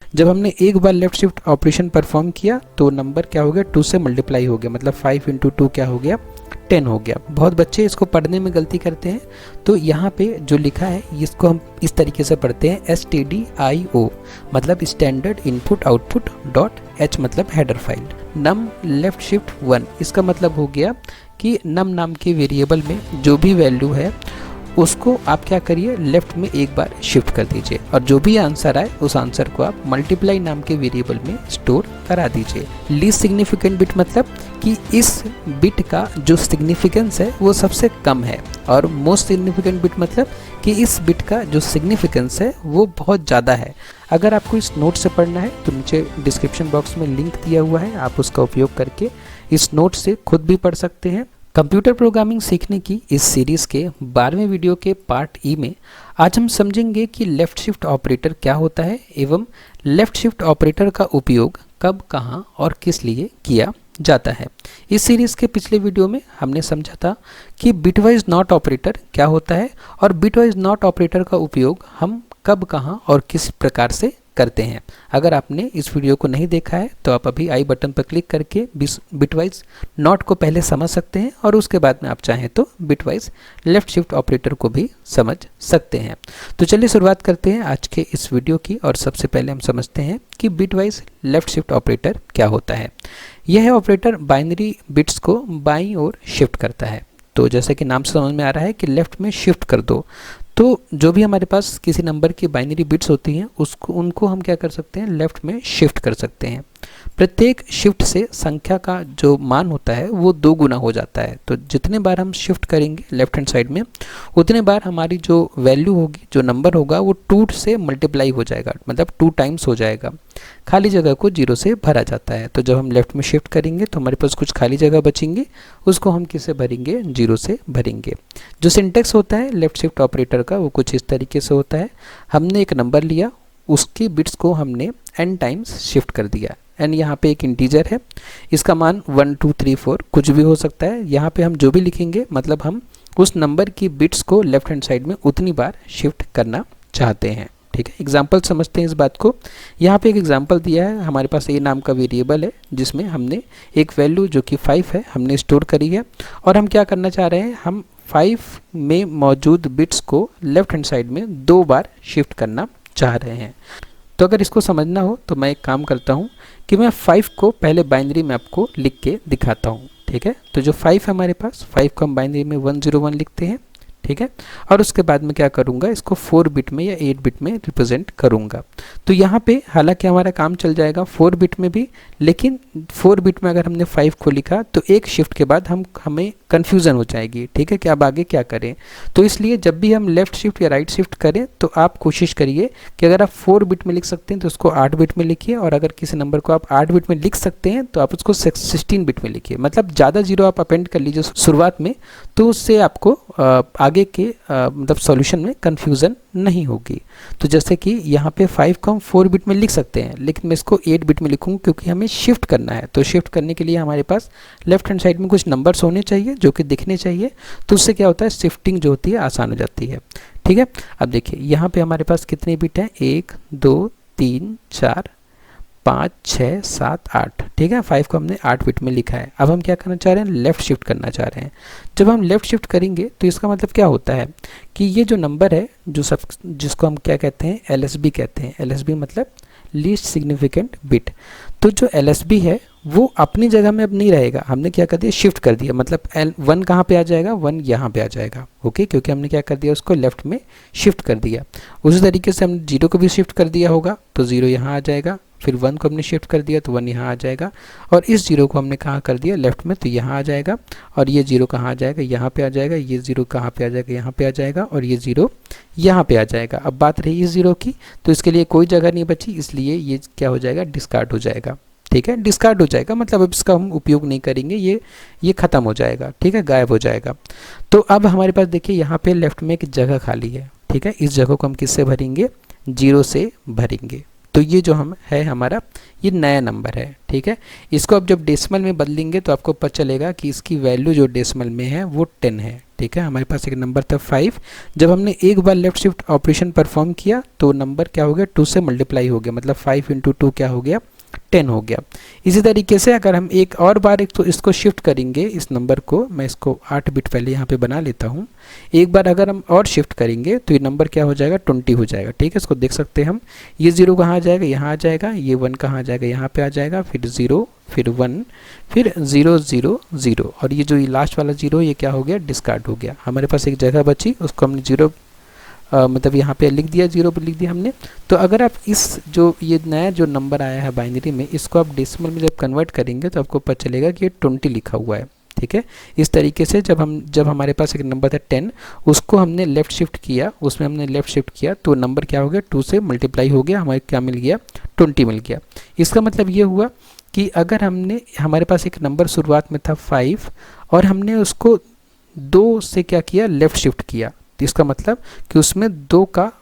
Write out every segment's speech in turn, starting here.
जब हमने एक बार लेफ्ट शिफ्ट ऑपरेशन परफॉर्म किया तो नंबर क्या हो गया, 2 से मल्टीप्लाई हो गया, मतलब 5 × 2 क्या हो गया, 10 हो गया। बहुत बच्चे इसको पढ़ने में गलती करते हैं, तो यहाँ पे जो लिखा है इसको हम इस तरीके से पढ़ते हैं STDIO, मतलब standard input output dot H मतलब हेडर फाइल। नम लेफ्ट शिफ्ट 1 इसका मतलब हो गया कि नम नाम के वेरिएबल में जो भी वैल्यू है उसको आप क्या करिए, लेफ्ट में एक बार शिफ्ट कर दीजिए, और जो भी आंसर आए उस आंसर को आप मल्टीप्लाई नाम के वेरिएबल में स्टोर करा दीजिए। लीस्ट सिग्निफिकेंट बिट मतलब कि इस बिट का जो सिग्निफिकेंस है वो सबसे कम है, और मोस्ट सिग्निफिकेंट बिट मतलब कि इस बिट का जो सिग्निफिकेंस है वो बहुत ज़्यादा है। अगर आपको इस नोट से पढ़ना है तो नीचे डिस्क्रिप्शन बॉक्स में लिंक दिया हुआ है, आप उसका उपयोग करके इस नोट से खुद भी पढ़ सकते हैं। कंप्यूटर प्रोग्रामिंग सीखने की इस सीरीज़ के 12वें वीडियो के पार्ट ई में आज हम समझेंगे कि लेफ़्ट शिफ्ट ऑपरेटर क्या होता है एवं लेफ़्ट शिफ्ट ऑपरेटर का उपयोग कब, कहां और किस लिए किया जाता है। इस सीरीज़ के पिछले वीडियो में हमने समझा था कि बिटवाइज नॉट ऑपरेटर क्या होता है और बिटवाइज नॉट ऑपरेटर का उपयोग हम कब, कहां और किस प्रकार से करते हैं। अगर आपने इस वीडियो को नहीं देखा है तो आप अभी आई बटन पर क्लिक करके बिटवाइज नॉट को पहले समझ सकते हैं, और उसके बाद में आप चाहें तो बिटवाइज लेफ्ट शिफ्ट ऑपरेटर को भी समझ सकते हैं। तो चलिए शुरुआत करते हैं आज के इस वीडियो की, और सबसे पहले हम समझते हैं कि बिटवाइज लेफ्ट शिफ्ट ऑपरेटर क्या होता है। यह ऑपरेटर बाइनरी बिट्स को बाईं ओर शिफ्ट करता है। तो जैसे कि नाम से समझ में आ रहा है कि लेफ्ट में शिफ्ट कर दो, तो जो भी हमारे पास किसी नंबर की बाइनरी बिट्स होती हैं उनको हम क्या कर सकते हैं, लेफ़्ट में शिफ्ट कर सकते हैं। प्रत्येक शिफ्ट से संख्या का जो मान होता है वो 2 गुना हो जाता है। तो जितने बार हम शिफ्ट करेंगे लेफ्ट हैंड साइड में उतने बार हमारी जो वैल्यू होगी, जो नंबर होगा वो 2 से मल्टीप्लाई हो जाएगा, मतलब 2 टाइम्स हो जाएगा। खाली जगह को 0 से भरा जाता है। तो जब हम लेफ्ट में शिफ्ट करेंगे तो हमारे पास कुछ खाली जगह बचेंगे, उसको हम किससे भरेंगे, 0 से भरेंगे। जो सिंटेक्स होता है लेफ्ट शिफ्ट ऑपरेटर का वो कुछ इस तरीके से होता है। हमने एक नंबर लिया, उसके बिट्स को हमने n टाइम्स शिफ्ट कर दिया। n यहाँ पे एक इंटीजर है, इसका मान 1 2 3 4 कुछ भी हो सकता है। यहाँ पे हम जो भी लिखेंगे मतलब हम उस नंबर की बिट्स को लेफ्ट हैंड साइड में उतनी बार शिफ्ट करना चाहते हैं। ठीक है, एग्जाम्पल समझते हैं इस बात को। यहाँ पे एक एग्जाम्पल दिया है, हमारे पास a नाम का वेरिएबल है जिसमें हमने एक वैल्यू जो कि 5 है हमने स्टोर करी है, और हम क्या करना चाह रहे हैं, हम 5 में मौजूद बिट्स को लेफ्ट हैंड साइड में 2 बार शिफ्ट करना चाह रहे हैं। तो अगर इसको समझना हो तो मैं एक काम करता हूँ कि मैं 5 को पहले बाइनरी में आपको लिख के दिखाता हूँ। ठीक है, तो जो 5 है हमारे पास, 5 को हम बाइनरी में 101 लिखते हैं। ठीक है, और उसके बाद में क्या करूँगा, इसको 4 बिट में या 8 बिट में रिप्रेजेंट करूँगा। तो यहाँ पे हालांकि हमारा काम चल जाएगा 4 बिट में भी, लेकिन 4 बिट में अगर हमने 5 को लिखा तो एक शिफ्ट के बाद हमें कन्फ्यूज़न हो जाएगी। ठीक है, कि अब आगे क्या करें। तो इसलिए जब भी हम लेफ़्ट शिफ्ट या राइट शिफ्ट करें तो आप कोशिश करिए कि अगर आप 4 बिट में लिख सकते हैं तो उसको 8 बिट में लिखिए, और अगर किसी नंबर को आप 8 बिट में लिख सकते हैं तो आप उसको 16 बिट में लिखिए। मतलब ज़्यादा 0 आप अपेंड कर लीजिए शुरुआत में, तो उससे आपको आगे के मतलब सॉल्यूशन में कंफ्यूजन नहीं होगी। तो जैसे कि यहाँ पे 5 को हम 4 बिट में लिख सकते हैं, लेकिन मैं इसको 8 बिट में लिखूँगा क्योंकि हमें शिफ्ट करना है। तो शिफ्ट करने के लिए हमारे पास लेफ्ट हैंड साइड में कुछ नंबर्स होने चाहिए जो कि दिखने चाहिए, तो उससे क्या होता है, शिफ्टिंग जो होती है आसान हो जाती है। ठीक है, अब देखिए यहाँ पे हमारे पास कितने बिट हैं, 1 2 3 4 5 6 7 8। ठीक है, 5 को हमने 8 बिट में लिखा है। अब हम क्या करना चाह रहे हैं, लेफ़्ट शिफ्ट करना चाह रहे हैं। जब हम लेफ़्ट शिफ्ट करेंगे तो इसका मतलब क्या होता है कि ये जो नंबर है जिसको हम क्या कहते हैं, LSB कहते हैं। LSB मतलब लीस्ट सिग्निफिकेंट बिट। तो जो LSB है वो अपनी जगह में अब नहीं रहेगा, हमने क्या कर दिया, शिफ्ट कर दिया। मतलब 1 कहाँ पे आ जाएगा, 1 यहाँ पे आ जाएगा। ओके, क्योंकि हमने क्या कर दिया, उसको लेफ्ट में शिफ्ट कर दिया। उसी तरीके से हमने 0 को भी शिफ्ट कर दिया होगा तो 0 यहाँ आ जाएगा, फिर 1 को हमने शिफ्ट कर दिया तो 1 यहाँ आ जाएगा, और इस 0 को हमने कहाँ कर दिया, लेफ्ट में, तो यहाँ आ जाएगा। और ये 0 कहाँ आ जाएगा, यहाँ पे आ जाएगा। ये 0 कहाँ पे आ जाएगा, यहाँ पे आ जाएगा, और ये 0 यहाँ पे आ जाएगा। अब बात रही इस 0 की, तो इसके लिए कोई जगह नहीं बची, इसलिए ये क्या हो जाएगा, डिस्कार्ड हो जाएगा। ठीक है, डिस्कार्ड हो जाएगा मतलब अब इसका हम उपयोग नहीं करेंगे, ये ख़त्म हो जाएगा। ठीक है, गायब हो जाएगा। तो अब हमारे पास देखिए यहाँ पे लेफ्ट में एक जगह खाली है। ठीक है, इस जगह को हम किससे भरेंगे, 0 से भरेंगे। तो ये जो हम है हमारा ये नया नंबर है। ठीक है, इसको अब जब डेसिमल में बदलेंगे तो आपको पता चलेगा कि इसकी वैल्यू जो डेसिमल में है वो 10 है। ठीक है, हमारे पास एक नंबर था 5। जब हमने एक बार लेफ्ट शिफ्ट ऑपरेशन परफॉर्म किया तो नंबर क्या हो गया, 2 से मल्टीप्लाई हो गया, मतलब 5 × 2 क्या हो गया, 10 हो गया। इसी तरीके से अगर हम एक और बार तो इसको शिफ्ट करेंगे, इस नंबर को मैं इसको 8 बिट पहले यहाँ पे बना लेता हूँ। एक बार अगर हम और शिफ्ट करेंगे तो ये नंबर क्या हो जाएगा, 20 हो जाएगा। ठीक है, इसको देख सकते हैं हम, ये 0 कहाँ आ जाएगा, यहाँ आ जाएगा, ये 1 कहाँ आ जाएगा, यहाँ पे आ जाएगा, फिर 0, फिर 1, फिर 0 0 0, और ये जो ये लास्ट वाला 0 ये क्या हो गया, डिस्कार्ड हो गया। हमारे पास एक जगह बची, उसको हमने 0 मतलब यहाँ पे लिख दिया, 0 पर लिख दिया हमने। तो अगर आप इस जो ये नया जो नंबर आया है बाइनरी में, इसको आप डेसिमल में जब कन्वर्ट करेंगे तो आपको पता चलेगा कि ये 20 लिखा हुआ है। ठीक है, इस तरीके से जब हमारे पास एक नंबर था 10, उसको हमने लेफ़्ट शिफ्ट किया, उसमें हमने लेफ़्ट शिफ्ट किया तो नंबर क्या हो गया, 2 से मल्टीप्लाई हो गया, हमारे क्या मिल गया, 20 मिल गया। इसका मतलब ये हुआ कि अगर हमारे पास एक नंबर शुरुआत में था 5 और हमने उसको 2 से क्या किया, लेफ़्ट शिफ्ट किया, तो इसका मतलब कि उसमें 2 का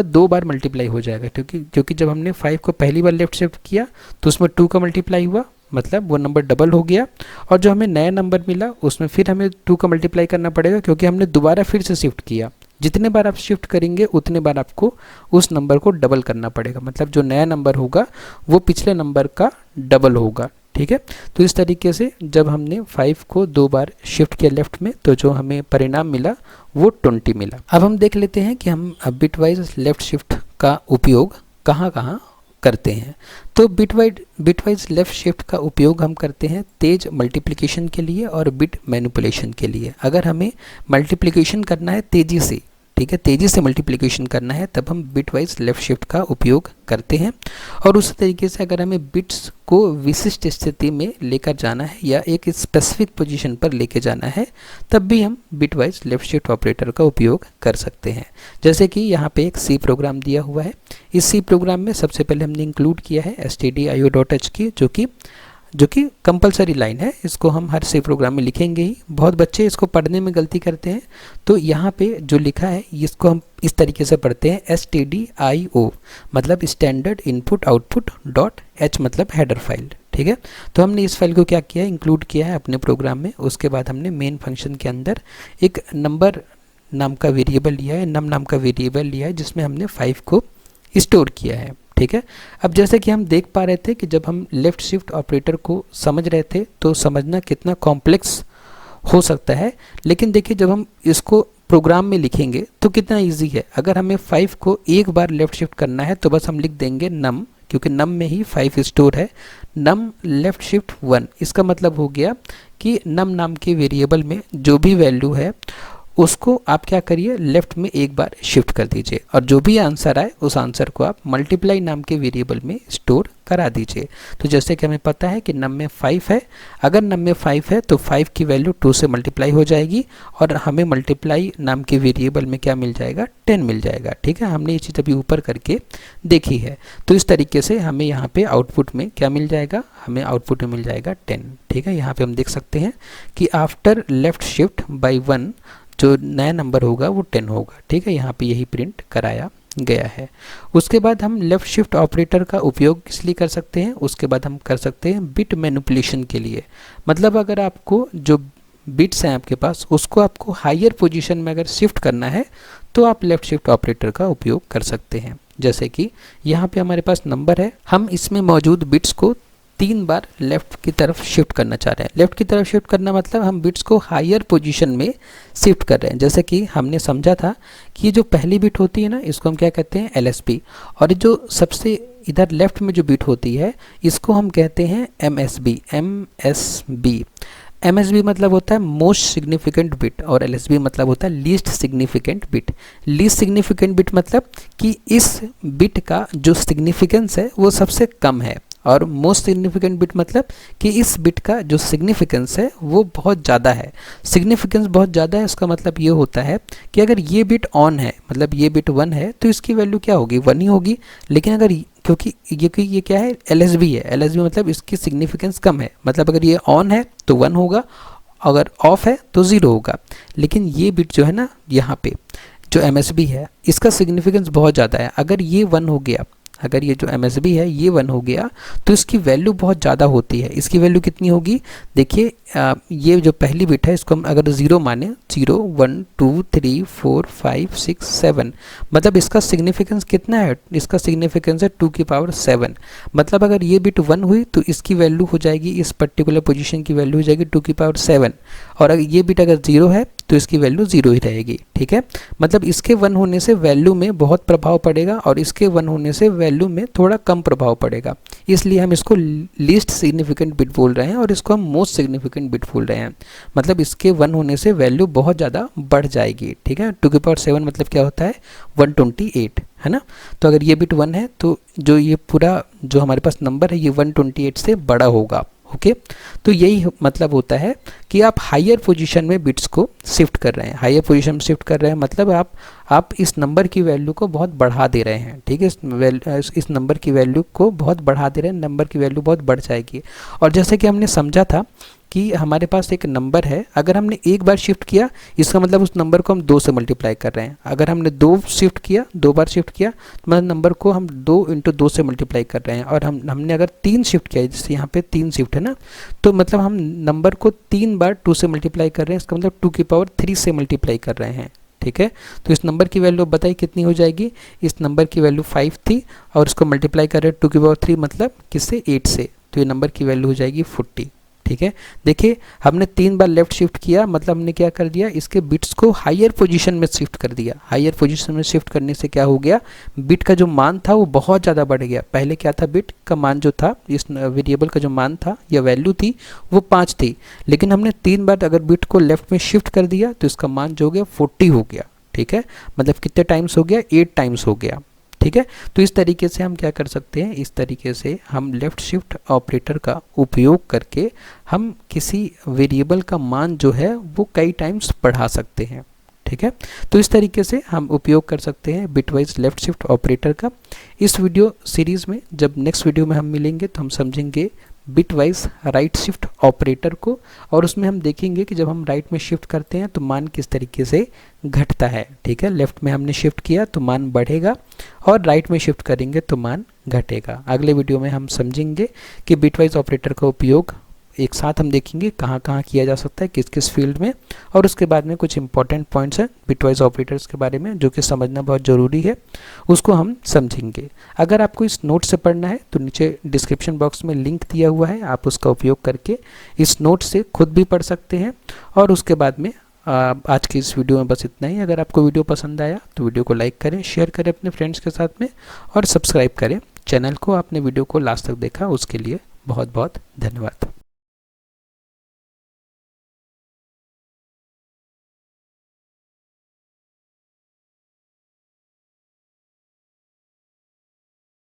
2 बार मल्टीप्लाई हो जाएगा, क्योंकि जब हमने 5 को पहली बार लेफ्ट शिफ्ट किया तो उसमें 2 का मल्टीप्लाई हुआ, मतलब वो नंबर डबल हो गया। और जो हमें नया नंबर मिला उसमें फिर हमें 2 का मल्टीप्लाई करना पड़ेगा, क्योंकि हमने दोबारा फिर से शिफ्ट किया। जितने बार आप शिफ्ट करेंगे उतने बार आपको उस नंबर को डबल करना पड़ेगा, मतलब जो नया नंबर होगा वो पिछले नंबर का डबल होगा। ठीक है, तो इस तरीके से जब हमने 5 को 2 बार शिफ्ट किया लेफ्ट में तो जो हमें परिणाम मिला वो 20 मिला। अब हम देख लेते हैं कि हम बिटवाइज लेफ्ट शिफ्ट का उपयोग कहाँ कहाँ करते हैं। तो बिटवाइज लेफ्ट शिफ्ट का उपयोग हम करते हैं तेज मल्टीप्लिकेशन के लिए और बिट मैनिपुलेशन के लिए। अगर हमें मल्टीप्लिकेशन करना है तेज़ी से, ठीक है, तेज़ी से मल्टीप्लिकेशन करना है, तब हम बिटवाइज लेफ्ट शिफ्ट का उपयोग करते हैं। और उसी तरीके से अगर हमें बिट्स को विशिष्ट स्थिति में लेकर जाना है या एक स्पेसिफिक पोजीशन पर लेके जाना है, तब भी हम बिटवाइज लेफ्ट शिफ्ट ऑपरेटर का उपयोग कर सकते हैं। जैसे कि यहाँ पे एक सी प्रोग्राम दिया हुआ है। इस सी प्रोग्राम में सबसे पहले हमने इंक्लूड किया है stdio.h की, जो कि कंपलसरी लाइन है। इसको हम हर सी प्रोग्राम में लिखेंगे ही। बहुत बच्चे इसको पढ़ने में गलती करते हैं, तो यहाँ पे जो लिखा है इसको हम इस तरीके से पढ़ते हैं stdio, मतलब standard input output dot h, मतलब हेडर फाइल। ठीक है, तो हमने इस फाइल को क्या किया है, इंक्लूड किया है अपने प्रोग्राम में। उसके बाद हमने मेन फंक्शन के अंदर एक नंबर नाम का वेरिएबल लिया है, नम नाम का वेरिएबल लिया है, जिसमें हमने 5 को स्टोर किया है। ठीक है, अब जैसे कि हम देख पा रहे थे कि जब हम लेफ़्ट शिफ्ट ऑपरेटर को समझ रहे थे तो समझना कितना कॉम्प्लेक्स हो सकता है, लेकिन देखिए जब हम इसको प्रोग्राम में लिखेंगे तो कितना इजी है। अगर हमें 5 को एक बार लेफ़्ट शिफ्ट करना है तो बस हम लिख देंगे नम, क्योंकि नम में ही 5 स्टोर है, नम लेफ़्ट शिफ्ट 1। इसका मतलब हो गया कि नम नाम के वेरिएबल में जो भी वैल्यू है उसको आप क्या करिए, लेफ्ट में एक बार शिफ्ट कर दीजिए, और जो भी आंसर आए उस आंसर को आप मल्टीप्लाई नाम के वेरिएबल में स्टोर करा दीजिए। तो जैसे कि हमें पता है कि नम में 5 है, अगर नम में 5 है तो 5 की वैल्यू 2 से मल्टीप्लाई हो जाएगी और हमें मल्टीप्लाई नाम के वेरिएबल में क्या मिल जाएगा, 10 मिल जाएगा। ठीक है, हमने ये चीज़ अभी ऊपर करके देखी है। तो इस तरीके से हमें यहाँ पे आउटपुट में क्या मिल जाएगा, हमें आउटपुट में मिल जाएगा 10। ठीक है, यहाँ पे हम देख सकते हैं कि आफ्टर लेफ्ट शिफ्ट बाई 1 जो नया नंबर होगा वो 10 होगा। ठीक है, यहाँ पे यही प्रिंट कराया गया है। उसके बाद हम लेफ़्ट शिफ्ट ऑपरेटर का उपयोग किस लिए कर सकते हैं, उसके बाद हम कर सकते हैं बिट मैनिपुलेशन के लिए। मतलब अगर आपको जो बिट्स हैं आपके पास उसको आपको हायर पोजीशन में अगर शिफ्ट करना है तो आप लेफ़्ट शिफ्ट ऑपरेटर का उपयोग कर सकते हैं। जैसे कि यहाँ पे हमारे पास नंबर है, हम इसमें मौजूद बिट्स को 3 बार लेफ़्ट की तरफ शिफ्ट करना चाह रहे हैं। लेफ़्ट की तरफ शिफ्ट करना मतलब हम बिट्स को हायर पोजीशन में शिफ्ट कर रहे हैं। जैसे कि हमने समझा था कि ये जो पहली बिट होती है ना, इसको हम क्या कहते हैं, LSB, और जो सबसे इधर लेफ़्ट में जो बिट होती है इसको हम कहते हैं MSB। MSB मतलब होता है मोस्ट सिग्निफिकेंट बिट और LSB मतलब होता है least significant bit. Least significant bit मतलब कि इस बिट का जो सिग्निफिकेंस है वो सबसे कम है, और मोस्ट सिग्निफिकेंट बिट मतलब कि इस बिट का जो सिग्निफिकेंस है वो बहुत ज़्यादा है। सिग्निफिकेंस बहुत ज़्यादा है, उसका मतलब ये होता है कि अगर ये बिट ऑन है, मतलब ये बिट 1 है, तो इसकी वैल्यू क्या होगी, 1 ही होगी। लेकिन अगर क्योंकि ये क्या है, LSB है, LSB मतलब इसकी सिग्निफिकेंस कम है, मतलब अगर ये ऑन है तो 1 होगा, अगर ऑफ है तो 0 होगा। लेकिन ये बिट जो है ना, यहाँ पे जो MSB है इसका सिग्निफिकेंस बहुत ज़्यादा है। अगर ये 1 हो गया, अगर ये जो MSB है ये 1 हो गया तो इसकी वैल्यू बहुत ज़्यादा होती है। इसकी वैल्यू कितनी होगी, देखिए ये जो पहली बिट है इसको हम अगर 0 माने, 0 1 2 3 4 5 6 7, मतलब इसका सिग्निफिकेंस कितना है, इसका सिग्निफिकेंस है 2 की पावर 7। मतलब अगर ये बिट 1 हुई तो इसकी वैल्यू हो जाएगी, इस पर्टिकुलर पोजीशन की वैल्यू हो जाएगी 2 की पावर 7, और अगर ये बिट अगर 0 है तो इसकी वैल्यू 0 ही रहेगी। ठीक है, मतलब इसके 1 होने से वैल्यू में बहुत प्रभाव पड़ेगा और इसके 1 होने से वैल्यू में थोड़ा कम प्रभाव पड़ेगा, इसलिए हम इसको लीस्ट सिग्निफिकेंट बिट बोल रहे हैं और इसको हम मोस्ट सिग्निफिकेंट बिट बोल रहे हैं। मतलब इसके 1 होने से वैल्यू बहुत ज़्यादा बढ़ जाएगी। ठीक है, 2 की पावर 7 मतलब क्या होता है 128, है ना। तो अगर ये बिट 1 है तो जो ये पूरा जो हमारे पास नंबर है ये 128 से बड़ा होगा। ओके, तो यही मतलब होता है कि आप हायर पोजीशन में बिट्स को शिफ्ट कर रहे हैं। हायर पोजीशन में शिफ्ट कर रहे हैं मतलब आप इस नंबर की वैल्यू को बहुत बढ़ा दे रहे हैं। ठीक है, इस नंबर की वैल्यू को बहुत बढ़ा दे रहे हैं, नंबर की वैल्यू बहुत बढ़ जाएगी। और जैसे कि हमने समझा था कि हमारे पास एक नंबर है, अगर हमने एक बार शिफ्ट किया इसका मतलब उस नंबर को हम 2 से मल्टीप्लाई कर रहे हैं। अगर हमने 2 बार शिफ्ट किया तो मतलब नंबर को हम 2 × 2 से मल्टीप्लाई कर रहे हैं। और हमने अगर 3 शिफ्ट किया, जैसे यहाँ पे 3 शिफ्ट है ना, तो मतलब हम नंबर को 3 बार 2 से मल्टीप्लाई कर रहे हैं, इसका मतलब 2 की पावर 3 से मल्टीप्लाई कर रहे हैं। ठीक है, तो इस नंबर की वैल्यू बताइए कितनी हो जाएगी। इस नंबर की वैल्यू 5 थी और इसको मल्टीप्लाई कर रहे हैं 2 की पावर 3 मतलब किससे 8 से, तो ये नंबर की वैल्यू हो जाएगी 40। ठीक है, देखिए हमने 3 बार लेफ्ट शिफ्ट किया, मतलब हमने क्या कर दिया, इसके बिट्स को हायर पोजीशन में शिफ्ट कर दिया। हायर पोजीशन में शिफ्ट करने से क्या हो गया, बिट का जो मान था वो बहुत ज़्यादा बढ़ गया। पहले क्या था, बिट का मान जो था, इस वेरिएबल का जो मान था या वैल्यू थी वो 5 थी, लेकिन हमने 3 बार अगर बिट को लेफ्ट में शिफ्ट कर दिया तो इसका मान जो हो गया 40 हो गया। ठीक है, मतलब कितने टाइम्स हो गया, 8 टाइम्स हो गया। ठीक है, तो इस तरीके से हम क्या कर सकते हैं, इस तरीके से हम लेफ़्ट शिफ्ट ऑपरेटर का उपयोग करके हम किसी वेरिएबल का मान जो है वो कई टाइम्स बढ़ा सकते हैं। ठीक है, तो इस तरीके से हम उपयोग कर सकते हैं बिटवाइज लेफ़्ट शिफ्ट ऑपरेटर का। इस वीडियो सीरीज़ में जब नेक्स्ट वीडियो में हम मिलेंगे तो हम समझेंगे बिटवाइज राइट शिफ्ट ऑपरेटर को, और उसमें हम देखेंगे कि जब हम राइट में शिफ्ट करते हैं तो मान किस तरीके से घटता है। ठीक है, लेफ्ट में हमने शिफ्ट किया तो मान बढ़ेगा और राइट में शिफ्ट करेंगे तो मान घटेगा। अगले वीडियो में हम समझेंगे कि बिटवाइज ऑपरेटर का उपयोग एक साथ हम देखेंगे कहाँ कहाँ किया जा सकता है, किस किस फील्ड में, और उसके बाद में कुछ इंपॉर्टेंट पॉइंट्स हैं बिटवाइज ऑपरेटर्स के बारे में जो कि समझना बहुत ज़रूरी है, उसको हम समझेंगे। अगर आपको इस नोट से पढ़ना है तो नीचे डिस्क्रिप्शन बॉक्स में लिंक दिया हुआ है, आप उसका उपयोग करके इस नोट से खुद भी पढ़ सकते हैं। और उसके बाद में आज की इस वीडियो में बस इतना ही। अगर आपको वीडियो पसंद आया तो वीडियो को लाइक करें, शेयर करें अपने फ्रेंड्स के साथ में, और सब्सक्राइब करें चैनल को। आपने वीडियो को लास्ट तक देखा उसके लिए बहुत बहुत धन्यवाद।